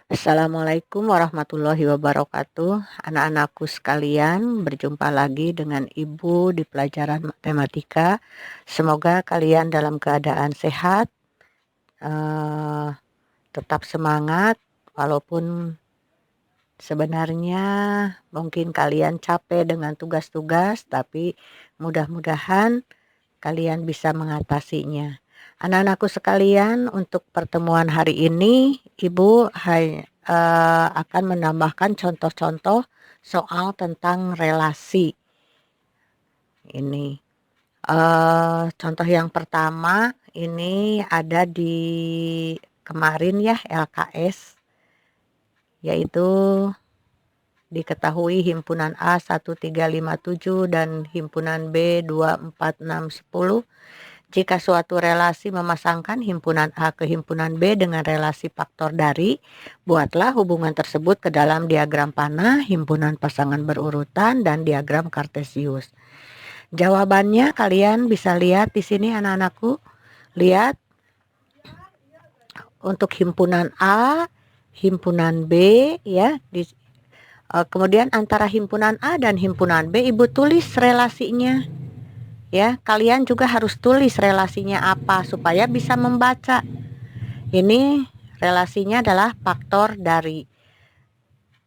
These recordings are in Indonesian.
Assalamualaikum warahmatullahi wabarakatuh. Anak-anakku sekalian, berjumpa lagi dengan Ibu di pelajaran matematika. Semoga kalian dalam keadaan sehat, eh, tetap semangat, walaupun sebenarnya mungkin kalian capek dengan tugas-tugas, tapi mudah-mudahan kalian bisa mengatasinya. Anak-anakku sekalian, untuk pertemuan hari ini, Ibu akan menambahkan contoh-contoh soal tentang relasi. Ini contoh yang pertama ini ada di kemarin ya, LKS, yaitu diketahui himpunan A 1357 dan himpunan B 24610. Jika suatu relasi memasangkan himpunan A ke himpunan B dengan relasi faktor dari, buatlah hubungan tersebut ke dalam diagram panah, himpunan pasangan berurutan, dan diagram kartesius. Jawabannya kalian bisa lihat di sini anak-anakku. Lihat untuk himpunan A, himpunan B ya. Kemudian antara himpunan A dan himpunan B, Ibu tulis relasinya. Ya, kalian juga harus tulis relasinya apa supaya bisa membaca. Ini relasinya adalah faktor dari.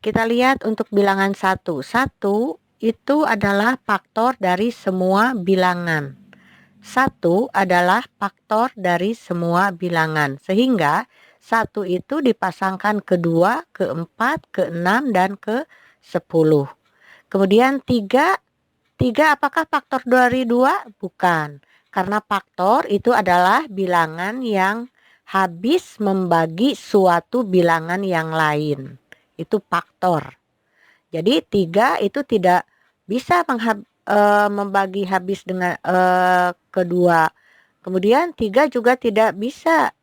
Kita lihat untuk bilangan 1. 1 itu adalah faktor dari semua bilangan. 1 adalah faktor dari semua bilangan. Sehingga 1 itu dipasangkan ke 2, ke 4, ke 6, dan ke 10. Kemudian 3 apakah faktor dari 2? Bukan. Karena faktor itu adalah bilangan yang habis membagi suatu bilangan yang lain. Itu faktor. Jadi 3 itu tidak bisa membagi habis dengan kedua. Kemudian 3 juga tidak bisa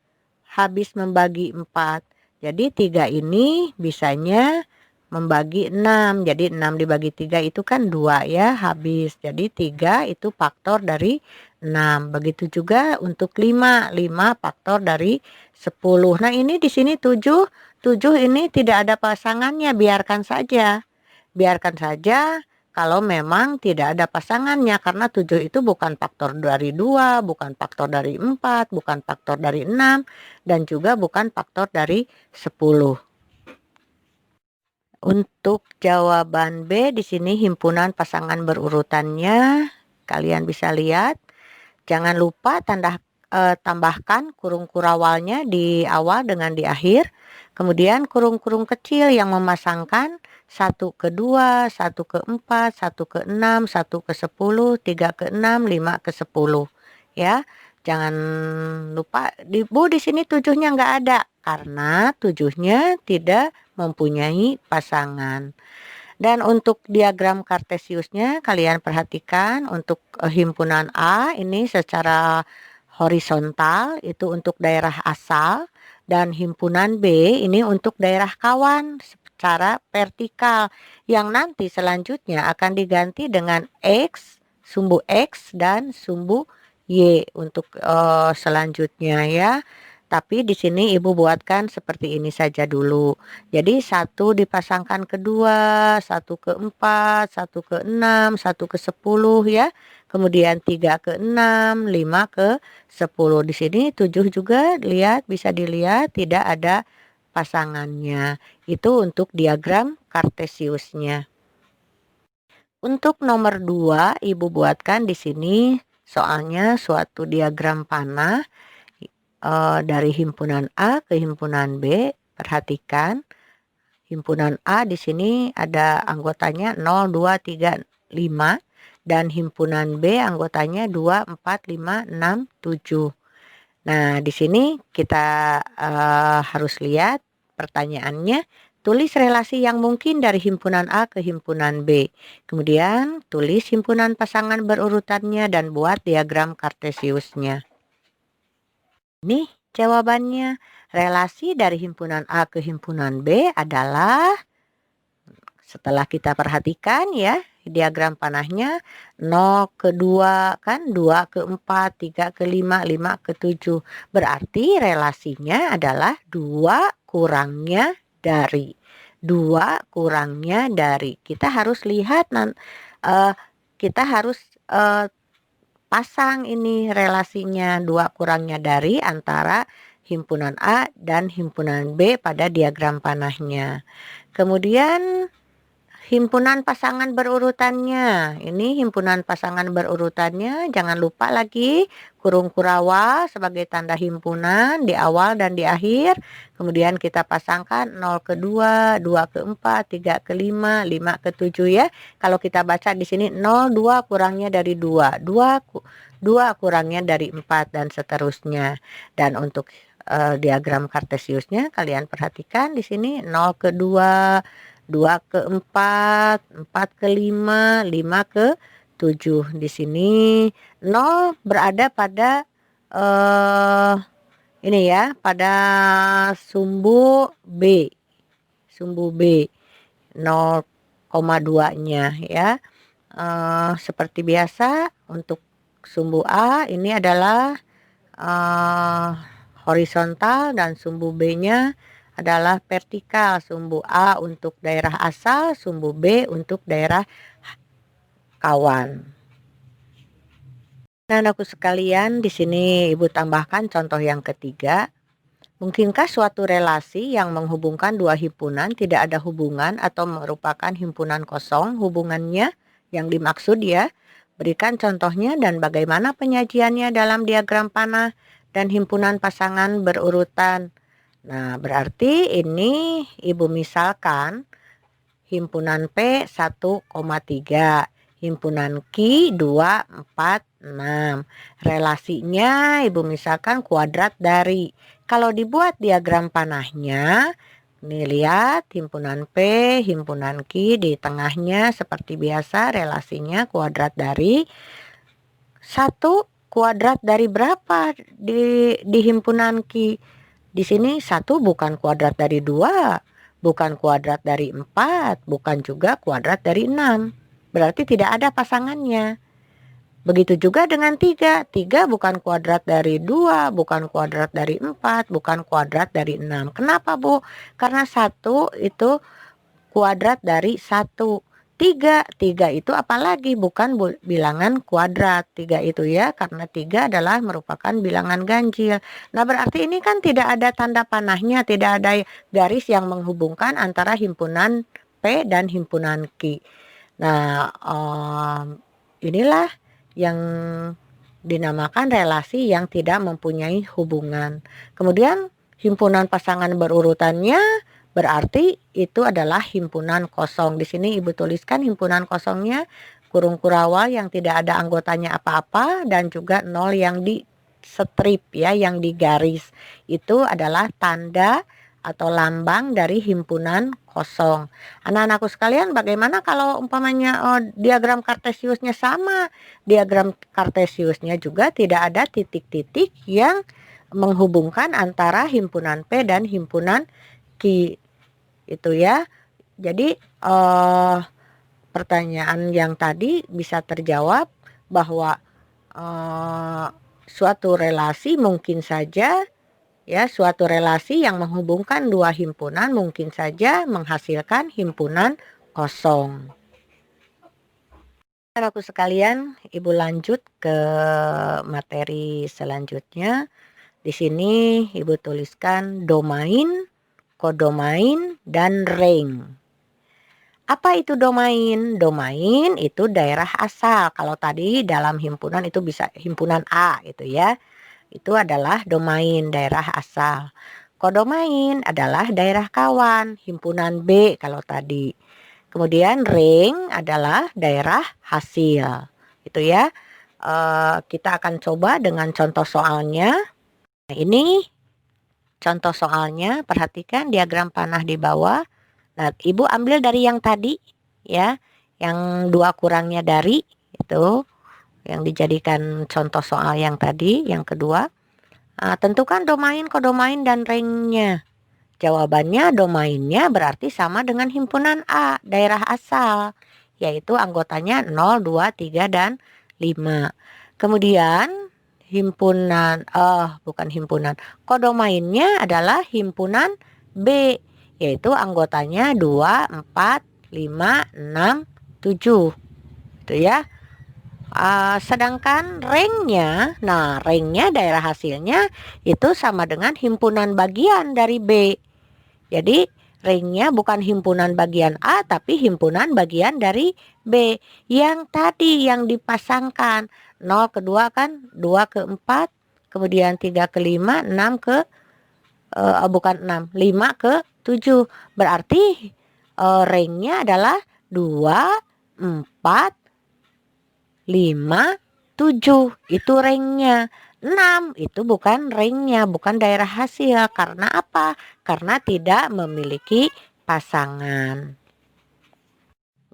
habis membagi 4. Jadi 3 ini bisanya membagi 6. Jadi 6 dibagi 3 itu kan 2 ya, habis. Jadi 3 itu faktor dari 6. Begitu juga untuk 5. 5 faktor dari 10. Nah, ini di sini 7. 7 ini tidak ada pasangannya, biarkan saja. Biarkan saja kalau memang tidak ada pasangannya, karena 7 itu bukan faktor dari 2, bukan faktor dari 4, bukan faktor dari 6, dan juga bukan faktor dari 10. Untuk jawaban B di sini himpunan pasangan berurutannya kalian bisa lihat. Jangan lupa tambahkan kurung kurawalnya di awal dengan di akhir. Kemudian kurung-kurung kecil yang memasangkan 1 ke 2, 1 ke 4, 1 ke 6, 1 ke 10, 3 ke 6, 5 ke 10. Ya, jangan lupa di sini 7-nya nggak ada karena 7-nya tidak mempunyai pasangan. Dan untuk diagram kartesiusnya kalian perhatikan untuk himpunan A ini secara horizontal itu untuk daerah asal, dan himpunan B ini untuk daerah kawan secara vertikal yang nanti selanjutnya akan diganti dengan X, sumbu X dan sumbu Y untuk selanjutnya ya. Tapi di sini Ibu buatkan seperti ini saja dulu. Jadi 1 dipasangkan ke 2, 1 ke 4, 1 ke 6, 1 ke 10 ya. Kemudian 3 ke 6, 5 ke 10. Di sini 7 juga lihat, bisa dilihat tidak ada pasangannya. Itu untuk diagram kartesiusnya. Untuk nomor 2 Ibu buatkan di sini soalnya suatu diagram panah dari himpunan A ke himpunan B. Perhatikan himpunan A di sini ada anggotanya 0, 2, 3, 5 dan himpunan B anggotanya 2, 4, 5, 6, 7. Nah, di sini kita harus lihat pertanyaannya. Tulis relasi yang mungkin dari himpunan A ke himpunan B. Kemudian tulis himpunan pasangan berurutannya dan buat diagram kartesiusnya. Nih jawabannya. Relasi dari himpunan A ke himpunan B adalah, setelah kita perhatikan ya, diagram panahnya 0 ke 2 kan, 2 ke 4, 3 ke 5, 5 ke 7. Berarti relasinya adalah 2 kurangnya dari. 2 kurangnya dari. Kita harus lihat kita harus pasang ini relasinya 2 kurangnya dari antara himpunan A dan himpunan B pada diagram panahnya. Kemudian himpunan pasangan berurutannya. Ini himpunan pasangan berurutannya, jangan lupa lagi kurung kurawal sebagai tanda himpunan di awal dan di akhir. Kemudian kita pasangkan 0 ke 2, 2 ke 4, 3 ke 5, 5 ke 7 ya. Kalau kita baca di sini 0, 2 kurangnya dari 2, 2 kurangnya dari 4 dan seterusnya. Dan untuk diagram kartesiusnya kalian perhatikan di sini 0 ke 2, 2 ke 4, 4 ke 5, 5 ke 7. Di sini 0 berada pada ini ya, pada sumbu B. Sumbu B 0,2-nya ya. Seperti biasa untuk sumbu A ini adalah horizontal dan sumbu B-nya adalah vertikal. Sumbu A untuk daerah asal, sumbu B untuk daerah kawan. Nah, anakku sekalian, di sini Ibu tambahkan contoh yang ketiga. Mungkinkah suatu relasi yang menghubungkan dua himpunan tidak ada hubungan atau merupakan himpunan kosong hubungannya yang dimaksud ya? Berikan contohnya dan bagaimana penyajiannya dalam diagram panah dan himpunan pasangan berurutan. Nah, berarti ini Ibu misalkan himpunan P 1,3, himpunan Q 2,4,6. Relasinya Ibu misalkan kuadrat dari. Kalau dibuat diagram panahnya, nih lihat himpunan P, himpunan Q di tengahnya seperti biasa relasinya kuadrat dari 1 kuadrat dari berapa di himpunan Q? Di sini 1 bukan kuadrat dari 2, bukan kuadrat dari 4, bukan juga kuadrat dari 6. Berarti tidak ada pasangannya. Begitu juga dengan 3. 3 bukan kuadrat dari 2, bukan kuadrat dari 4, bukan kuadrat dari 6. Kenapa, Bu? Karena 1 itu kuadrat dari 1. 3 itu apalagi bukan bilangan kuadrat. 3 itu ya, karena 3 adalah merupakan bilangan ganjil. Nah, berarti ini kan tidak ada tanda panahnya, tidak ada garis yang menghubungkan antara himpunan P dan himpunan Q. Nah, inilah yang dinamakan relasi yang tidak mempunyai hubungan. Kemudian himpunan pasangan berurutannya berarti itu adalah himpunan kosong. Di sini Ibu tuliskan himpunan kosongnya kurung kurawal yang tidak ada anggotanya apa-apa dan juga 0 yang di strip ya, yang digaris. Itu adalah tanda atau lambang dari himpunan kosong. Anak-anakku sekalian, bagaimana kalau umpamanya diagram kartesiusnya sama? Diagram kartesiusnya juga tidak ada titik-titik yang menghubungkan antara himpunan P dan himpunan Q. Itu ya. Jadi pertanyaan yang tadi bisa terjawab bahwa suatu relasi mungkin saja ya, suatu relasi yang menghubungkan dua himpunan mungkin saja menghasilkan himpunan kosong. Saudaraku sekalian, Ibu lanjut ke materi selanjutnya. Di sini Ibu tuliskan domain, kodomain, dan ring. Apa itu domain? Domain itu daerah asal. Kalau tadi dalam himpunan itu bisa himpunan A itu ya. Itu adalah domain daerah asal. Kodomain adalah daerah kawan, himpunan B kalau tadi. Kemudian ring adalah daerah hasil. Itu ya. Kita akan coba dengan contoh soalnya. Nah, ini contoh soalnya, perhatikan diagram panah di bawah. Nah, Ibu ambil dari yang tadi ya, yang 2 kurangnya dari itu yang dijadikan contoh soal yang tadi, yang kedua. Tentukan domain, kodomain, dan ringnya. Jawabannya domainnya berarti sama dengan himpunan A, daerah asal, yaitu anggotanya 0, 2, 3, dan 5. Kemudian bukan himpunan, kodomainnya adalah himpunan B, yaitu anggotanya 2, 4, 5, 6, 7. Itu ya. Sedangkan ringnya, nah ringnya daerah hasilnya itu sama dengan himpunan bagian dari B. Jadi ringnya bukan himpunan bagian A tapi himpunan bagian dari B. Yang tadi yang dipasangkan 0 ke 2 kan, 2 ke 4, kemudian 3 ke 5, 6 ke bukan 6, 5 ke 7. Berarti ringnya adalah 2, 4, 5, 7. Itu ringnya. 6 itu bukan ringnya, bukan daerah hasil. Karena apa? Karena tidak memiliki pasangan.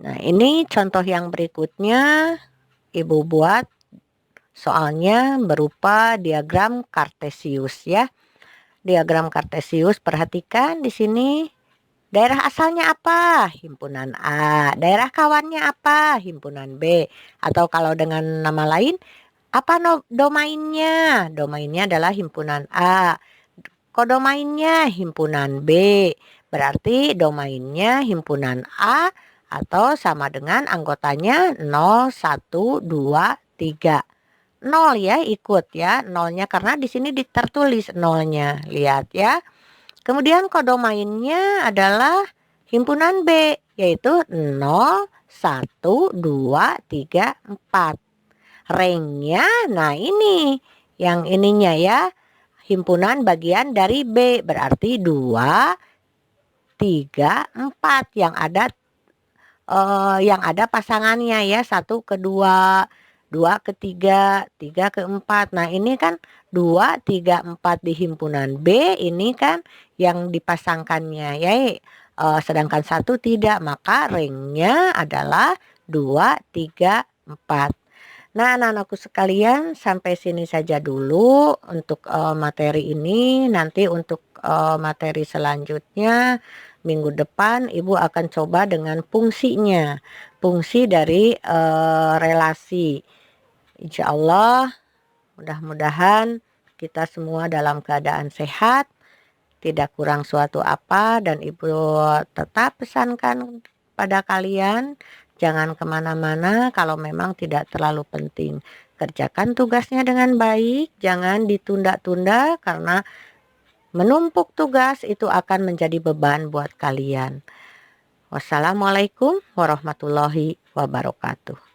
Nah, ini contoh yang berikutnya Ibu buat soalnya berupa diagram Kartesius ya. Diagram Kartesius, perhatikan di sini. Daerah asalnya apa? Himpunan A. Daerah kawannya apa? Himpunan B. Atau kalau dengan nama lain, apa domainnya? Domainnya adalah himpunan A. Kodomainnya himpunan B. Berarti domainnya himpunan A atau sama dengan anggotanya 0, 1, 2, 3. 0 ya, ikut ya. Nolnya karena di sini tertulis nolnya. Lihat ya. Kemudian kodomainnya adalah himpunan B, yaitu 0, 1, 2, 3, 4. Ringnya, nah ini yang ininya ya, himpunan bagian dari B, berarti 2, 3, 4 yang ada pasangannya ya, 1 ke 2, 2 ke 3, 3 ke 4. Nah ini kan 2, 3, 4 di himpunan B, ini kan yang dipasangkannya ya, sedangkan 1 tidak, maka ringnya adalah 2, 3, 4. Nah anak-anakku sekalian, sampai sini saja dulu untuk materi ini. Nanti untuk materi selanjutnya minggu depan Ibu akan coba dengan fungsinya, fungsi dari relasi. Insya Allah mudah-mudahan kita semua dalam keadaan sehat, tidak kurang suatu apa, dan Ibu tetap pesankan pada kalian, jangan kemana-mana kalau memang tidak terlalu penting. Kerjakan tugasnya dengan baik, jangan ditunda-tunda karena menumpuk tugas itu akan menjadi beban buat kalian. Wassalamualaikum warahmatullahi wabarakatuh.